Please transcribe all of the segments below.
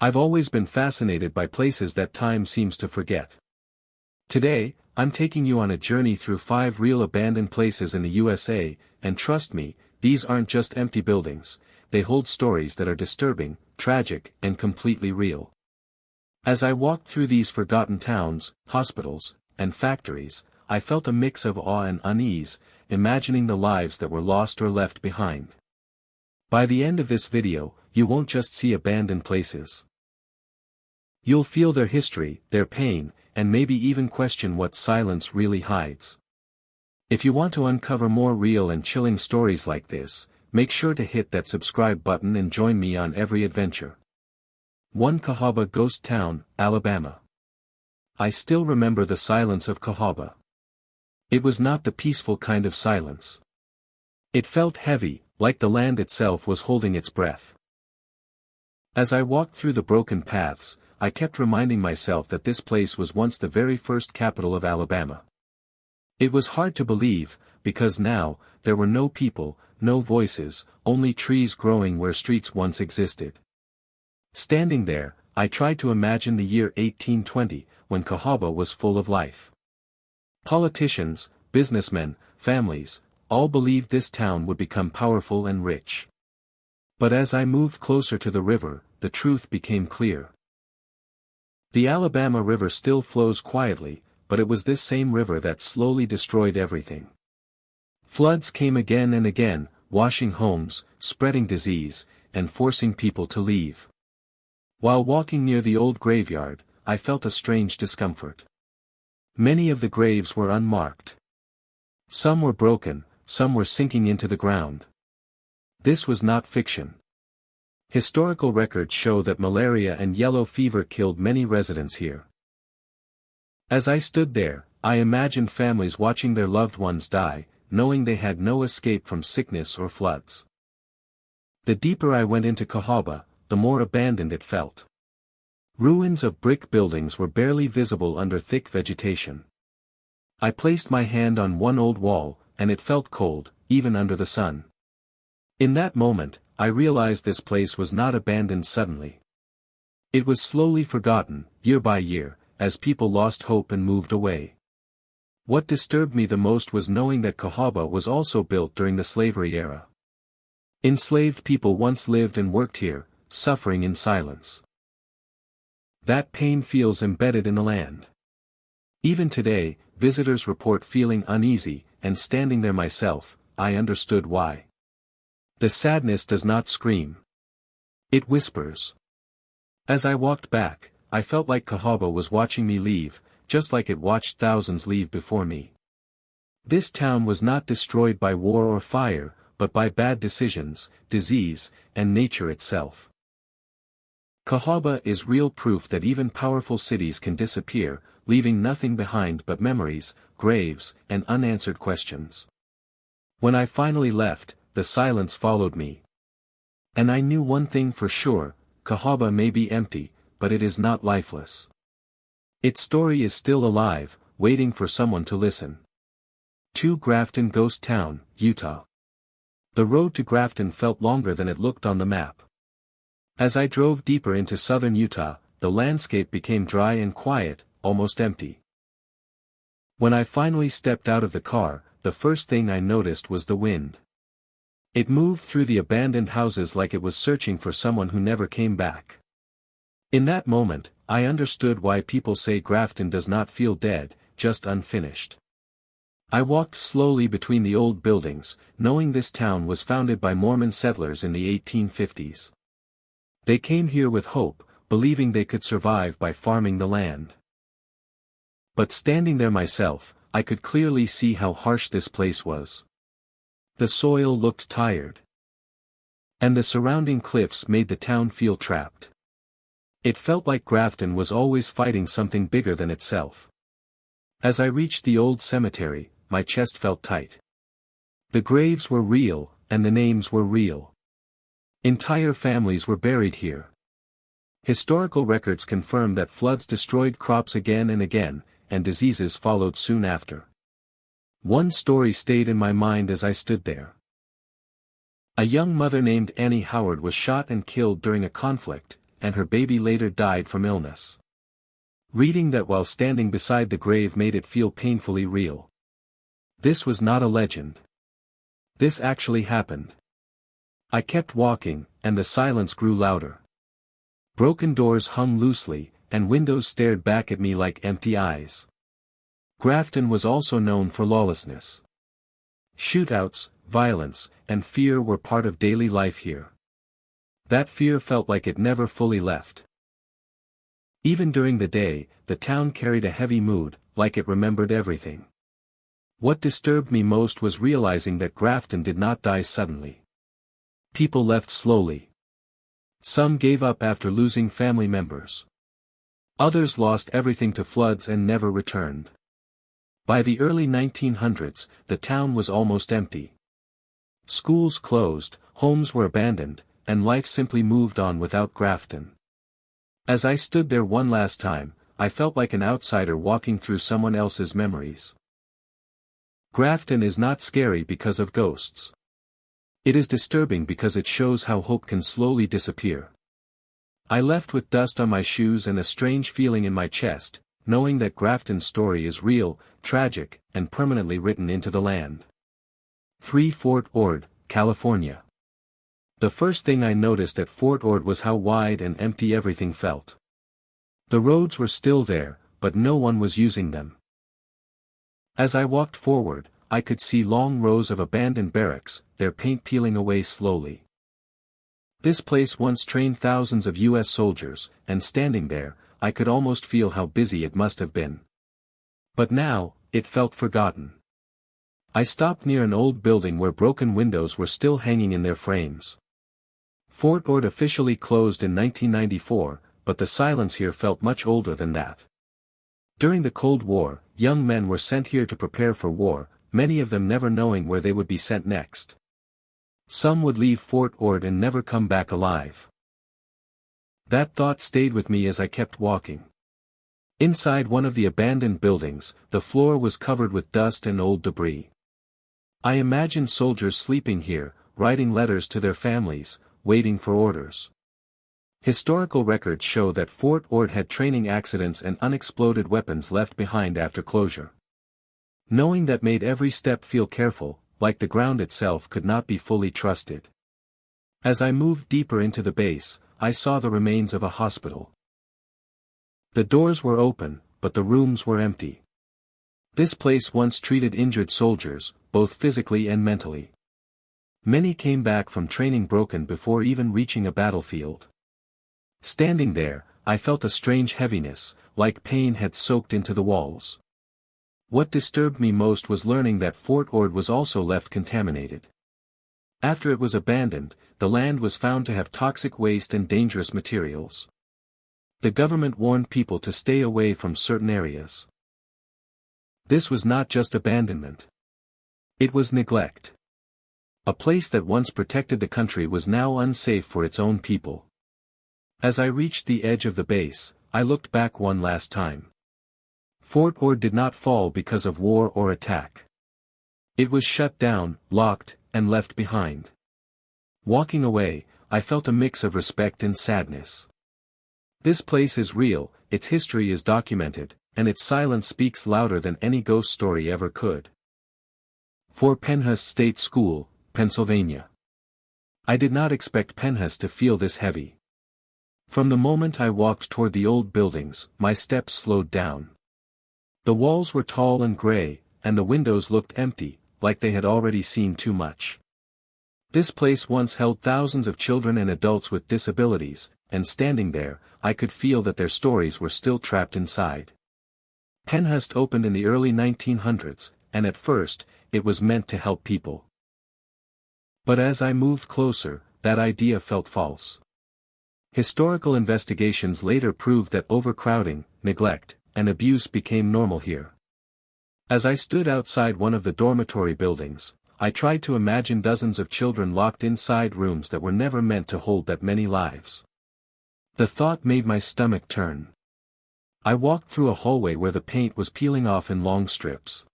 I've always been fascinated by places that time seems to forget. Today, I'm taking you on a journey through 5 real abandoned places in the USA, and trust me, these aren't just empty buildings, they hold stories that are disturbing, tragic, and completely real. As I walked through these forgotten towns, hospitals, and factories, I felt a mix of awe and unease, imagining the lives that were lost or left behind. By the end of this video, you won't just see abandoned places. You'll feel their history, their pain, and maybe even question what silence really hides. If you want to uncover more real and chilling stories like this, make sure to hit that subscribe button and join me on every adventure. 1 Cahaba Ghost Town, Alabama. I still remember the silence of Cahaba. It was not the peaceful kind of silence. It felt heavy, like the land itself was holding its breath. As I walked through the broken paths, I kept reminding myself that this place was once the very first capital of Alabama. It was hard to believe, because now, there were no people, no voices, only trees growing where streets once existed. Standing there, I tried to imagine the year 1820, when Cahaba was full of life. Politicians, businessmen, families, all believed this town would become powerful and rich. But as I moved closer to the river, the truth became clear. The Alabama River still flows quietly, but it was this same river that slowly destroyed everything. Floods came again and again, washing homes, spreading disease, and forcing people to leave. While walking near the old graveyard, I felt a strange discomfort. Many of the graves were unmarked. Some were broken, some were sinking into the ground. This was not fiction. Historical records show that malaria and yellow fever killed many residents here. As I stood there, I imagined families watching their loved ones die, knowing they had no escape from sickness or floods. The deeper I went into Cahaba, the more abandoned it felt. Ruins of brick buildings were barely visible under thick vegetation. I placed my hand on one old wall, and it felt cold, even under the sun. In that moment, I realized this place was not abandoned suddenly. It was slowly forgotten, year by year, as people lost hope and moved away. What disturbed me the most was knowing that Cahaba was also built during the slavery era. Enslaved people once lived and worked here, suffering in silence. That pain feels embedded in the land. Even today, visitors report feeling uneasy, and standing there myself, I understood why. The sadness does not scream. It whispers. As I walked back, I felt like Cahaba was watching me leave, just like it watched thousands leave before me. This town was not destroyed by war or fire, but by bad decisions, disease, and nature itself. Cahaba is real proof that even powerful cities can disappear, leaving nothing behind but memories, graves, and unanswered questions. When I finally left, the silence followed me. And I knew one thing for sure, Cahaba may be empty, but it is not lifeless. Its story is still alive, waiting for someone to listen. 2 Grafton Ghost Town, Utah. The road to Grafton felt longer than it looked on the map. As I drove deeper into southern Utah, the landscape became dry and quiet, almost empty. When I finally stepped out of the car, the first thing I noticed was the wind. It moved through the abandoned houses like it was searching for someone who never came back. In that moment, I understood why people say Grafton does not feel dead, just unfinished. I walked slowly between the old buildings, knowing this town was founded by Mormon settlers in the 1850s. They came here with hope, believing they could survive by farming the land. But standing there myself, I could clearly see how harsh this place was. The soil looked tired. And the surrounding cliffs made the town feel trapped. It felt like Grafton was always fighting something bigger than itself. As I reached the old cemetery, my chest felt tight. The graves were real, and the names were real. Entire families were buried here. Historical records confirm that floods destroyed crops again and again, and diseases followed soon after. One story stayed in my mind as I stood there. A young mother named Annie Howard was shot and killed during a conflict, and her baby later died from illness. Reading that while standing beside the grave made it feel painfully real. This was not a legend. This actually happened. I kept walking, and the silence grew louder. Broken doors hung loosely, and windows stared back at me like empty eyes. Grafton was also known for lawlessness. Shootouts, violence, and fear were part of daily life here. That fear felt like it never fully left. Even during the day, the town carried a heavy mood, like it remembered everything. What disturbed me most was realizing that Grafton did not die suddenly. People left slowly. Some gave up after losing family members. Others lost everything to floods and never returned. By the early 1900s, the town was almost empty. Schools closed, homes were abandoned, and life simply moved on without Grafton. As I stood there one last time, I felt like an outsider walking through someone else's memories. Grafton is not scary because of ghosts. It is disturbing because it shows how hope can slowly disappear. I left with dust on my shoes and a strange feeling in my chest, knowing that Grafton's story is real, tragic, and permanently written into the land. 3 Fort Ord, California. The first thing I noticed at Fort Ord was how wide and empty everything felt. The roads were still there, but no one was using them. As I walked forward, I could see long rows of abandoned barracks, their paint peeling away slowly. This place once trained thousands of U.S. soldiers, and standing there, I could almost feel how busy it must have been. But now, it felt forgotten. I stopped near an old building where broken windows were still hanging in their frames. Fort Ord officially closed in 1994, but the silence here felt much older than that. During the Cold War, young men were sent here to prepare for war, many of them never knowing where they would be sent next. Some would leave Fort Ord and never come back alive. That thought stayed with me as I kept walking. Inside one of the abandoned buildings, the floor was covered with dust and old debris. I imagined soldiers sleeping here, writing letters to their families, waiting for orders. Historical records show that Fort Ord had training accidents and unexploded weapons left behind after closure. Knowing that made every step feel careful, like the ground itself could not be fully trusted. As I moved deeper into the base, I saw the remains of a hospital. The doors were open, but the rooms were empty. This place once treated injured soldiers, both physically and mentally. Many came back from training broken before even reaching a battlefield. Standing there, I felt a strange heaviness, like pain had soaked into the walls. What disturbed me most was learning that Fort Ord was also left contaminated. After it was abandoned, the land was found to have toxic waste and dangerous materials. The government warned people to stay away from certain areas. This was not just abandonment. It was neglect. A place that once protected the country was now unsafe for its own people. As I reached the edge of the base, I looked back one last time. Fort Ord did not fall because of war or attack. It was shut down, locked, and left behind. Walking away, I felt a mix of respect and sadness. This place is real, its history is documented, and its silence speaks louder than any ghost story ever could. Fort Penhurst State School, Pennsylvania. I did not expect Penhurst to feel this heavy. From the moment I walked toward the old buildings, my steps slowed down. The walls were tall and gray, and the windows looked empty, like they had already seen too much. This place once held thousands of children and adults with disabilities, and standing there, I could feel that their stories were still trapped inside. Penhurst opened in the early 1900s, and at first, it was meant to help people. But as I moved closer, that idea felt false. Historical investigations later proved that overcrowding, neglect, and abuse became normal here. As I stood outside one of the dormitory buildings, I tried to imagine dozens of children locked inside rooms that were never meant to hold that many lives. The thought made my stomach turn. I walked through a hallway where the paint was peeling off in long strips.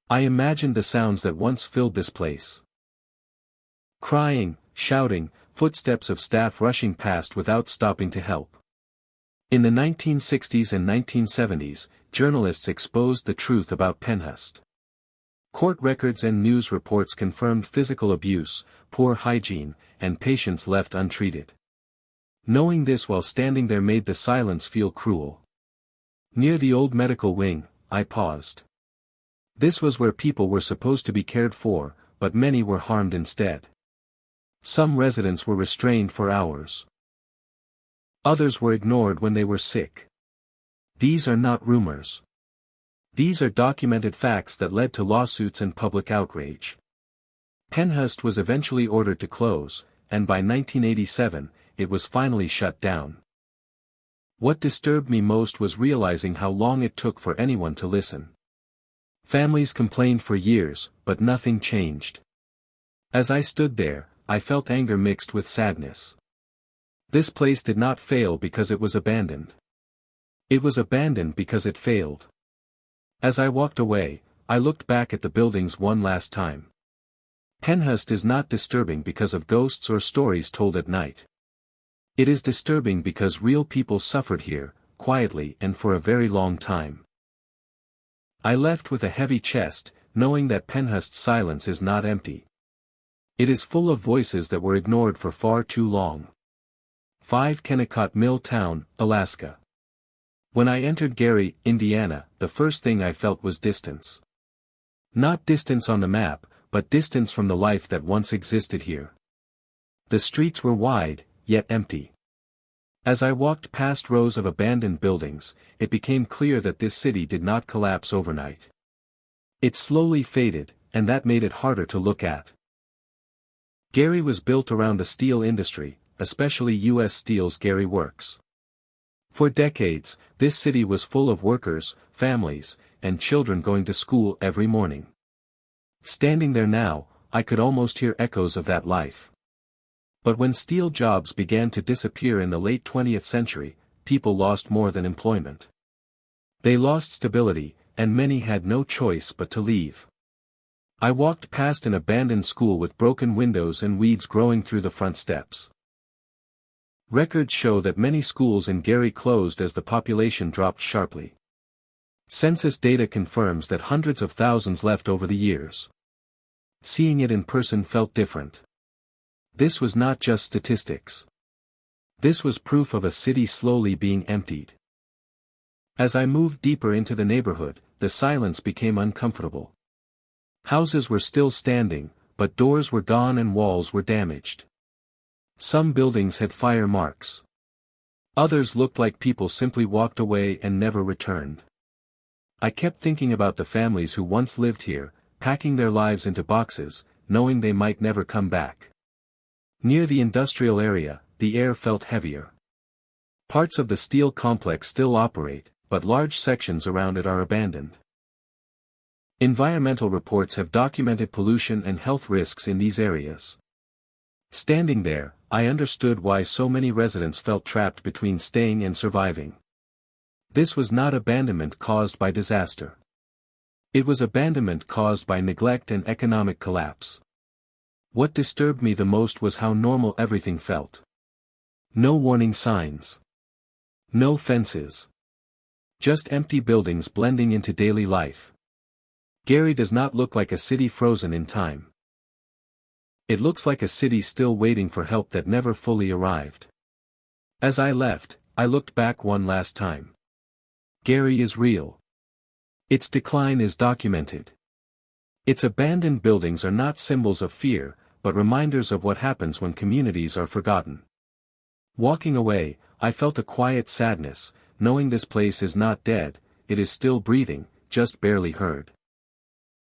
I imagined the sounds that once filled this place. Crying, shouting, footsteps of staff rushing past without stopping to help. In the 1960s and 1970s, journalists exposed the truth about Penhust. Court records and news reports confirmed physical abuse, poor hygiene, and patients left untreated. Knowing this while standing there made the silence feel cruel. Near the old medical wing, I paused. This was where people were supposed to be cared for, but many were harmed instead. Some residents were restrained for hours. Others were ignored when they were sick. These are not rumors. These are documented facts that led to lawsuits and public outrage. Penhust was eventually ordered to close, and by 1987, it was finally shut down. What disturbed me most was realizing how long it took for anyone to listen. Families complained for years, but nothing changed. As I stood there, I felt anger mixed with sadness. This place did not fail because it was abandoned. It was abandoned because it failed. As I walked away, I looked back at the buildings one last time. Penhust is not disturbing because of ghosts or stories told at night. It is disturbing because real people suffered here, quietly and for a very long time. I left with a heavy chest, knowing that Penhust's silence is not empty. It is full of voices that were ignored for far too long. 5 Kennecott Mill Town, Alaska. When I entered Gary, Indiana, the first thing I felt was distance. Not distance on the map, but distance from the life that once existed here. The streets were wide, yet empty. As I walked past rows of abandoned buildings, it became clear that this city did not collapse overnight. It slowly faded, and that made it harder to look at. Gary was built around the steel industry, especially U.S. Steel's Gary Works. For decades, this city was full of workers, families, and children going to school every morning. Standing there now, I could almost hear echoes of that life. But when steel jobs began to disappear in the late 20th century, people lost more than employment. They lost stability, and many had no choice but to leave. I walked past an abandoned school with broken windows and weeds growing through the front steps. Records show that many schools in Gary closed as the population dropped sharply. Census data confirms that hundreds of thousands left over the years. Seeing it in person felt different. This was not just statistics. This was proof of a city slowly being emptied. As I moved deeper into the neighborhood, the silence became uncomfortable. Houses were still standing, but doors were gone and walls were damaged. Some buildings had fire marks. Others looked like people simply walked away and never returned. I kept thinking about the families who once lived here, packing their lives into boxes, knowing they might never come back. Near the industrial area, the air felt heavier. Parts of the steel complex still operate, but large sections around it are abandoned. Environmental reports have documented pollution and health risks in these areas. Standing there, I understood why so many residents felt trapped between staying and surviving. This was not abandonment caused by disaster. It was abandonment caused by neglect and economic collapse. What disturbed me the most was how normal everything felt. No warning signs. No fences. Just empty buildings blending into daily life. Gary does not look like a city frozen in time. It looks like a city still waiting for help that never fully arrived. As I left, I looked back one last time. Gary is real. Its decline is documented. Its abandoned buildings are not symbols of fear, but reminders of what happens when communities are forgotten. Walking away, I felt a quiet sadness, knowing this place is not dead, it is still breathing, just barely heard.